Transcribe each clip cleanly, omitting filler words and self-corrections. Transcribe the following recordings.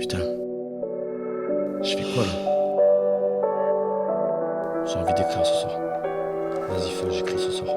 Putain, je fais quoi là? J'ai envie d'écrire ce soir. Vas-y, faut que j'écris ce soir.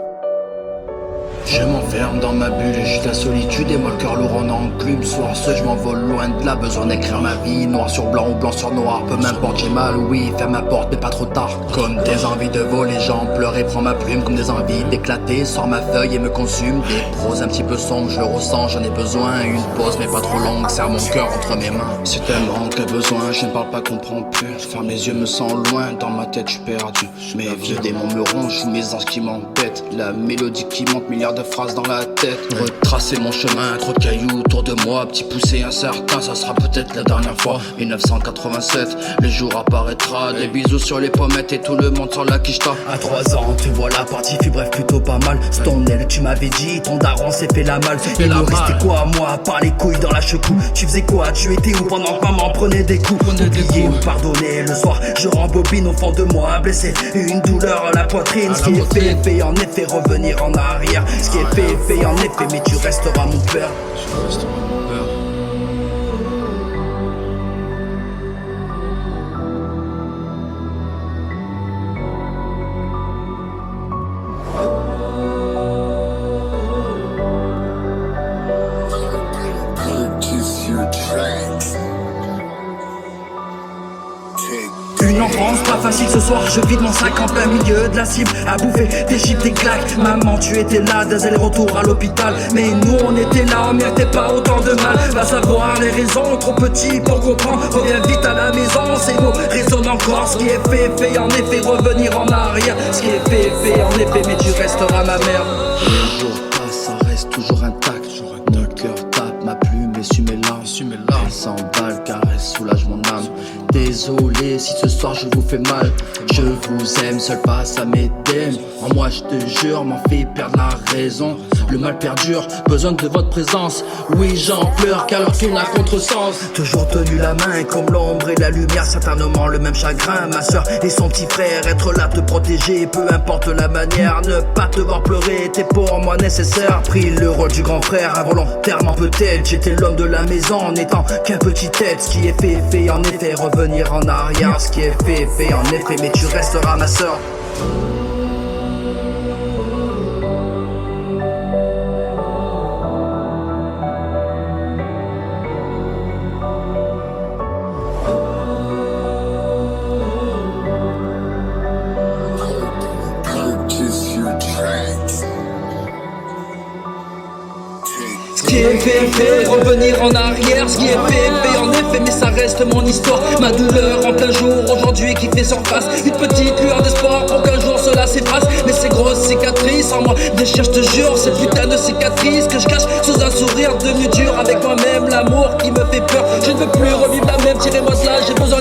Je m'enferme dans ma bulle et juste la solitude et moi le cœur lourd en enclume. Soir ce je m'envole loin de là, besoin d'écrire ma vie. Noir sur blanc ou blanc sur noir, peu m'importe, j'ai mal, oui, ferme ma porte mais pas trop tard. Comme des envies de voler, j'en pleure et prends ma plume. Comme des envies d'éclater, sors ma feuille et me consume. Des proses un petit peu sombres, je le ressens, j'en ai besoin. Une pause mais pas trop longue, serre mon cœur entre mes mains. C'est tellement que besoin, je ne parle pas, comprends plus. Je ferme les yeux, me sens loin, dans ma tête je suis perdu. Mes vieux démons me rongent, mes anges qui m'embêtent. La mélodie qui monte, milliards de phrases dans la tête. Retracer mon chemin, trop de cailloux autour de moi. Petit poussé incertain, ça sera peut-être la dernière fois. 1987, le jour apparaîtra. Des bisous sur les pommettes et tout le monde sur la quicheta. À 3 ans, tu vois la partie fut bref plutôt pas mal. Stonel, tu m'avais dit, ton daron s'est fait la malle. Il me restait quoi à moi, à part les couilles dans la checou? Tu faisais quoi, tu étais où pendant que maman prenait des coups? Oublier ou pardonner, le soir je rembobine au fond de moi. Blessé, une douleur à la poitrine. Ce qui est fait, en effet, revenir en arrière. Ce qui est fait, en effet, mais tu resteras mon père. Je resterai mon père. Une enfance pas facile ce soir, je vide mon sac en plein milieu de la cible. À bouffer des chips, des claques. Maman, tu étais là, des allers-retours à l'hôpital. Mais nous on était là, on méritait pas autant de mal. Va savoir les raisons, trop petit pour comprendre. Reviens vite à la maison, ces mots résonnent encore. Ce qui est fait, en effet, revenir en arrière. Ce qui est fait, en effet, mais tu resteras ma mère. Les jours passent, ça reste toujours intact. Mon cœur tape, ma plume essuie mes larmes. Elle s'emballe, caresse, soulage mon âme. Désolé si ce soir je vous fais mal. Je vous aime, seul passe à mes thèmes. En moi je te jure, m'en fait perdre la raison. Le mal perdure, besoin de votre présence. Oui j'en pleure car leur tourne à contresens. Toujours tenu la main comme l'ombre et la lumière. Certainement le même chagrin, ma soeur et son petit frère. Être là te protéger, peu importe la manière. Ne pas te voir pleurer, t'es pour moi nécessaire. Pris le rôle du grand frère, involontairement peut-être. J'étais l'homme de la maison en étant qu'un petit tête. Ce qui est fait, en effet, revenir en arrière. Ce qui est fait, en effet, mais tu resteras ma soeur. Ce qui est fait, revenir en arrière. Ce qui est fait, en effet, mais ça reste mon histoire. Ma douleur en plein jour, aujourd'hui qui fait surface. Une petite lueur d'espoir pour qu'un jour cela s'efface. Mais ces grosses cicatrices en moi déchirent, je te jure. Ces putains de cicatrices que je cache sous un sourire devenu dur avec moi-même. L'amour qui me fait peur, je ne veux plus revivre la même. Tirez-moi de là, j'ai besoin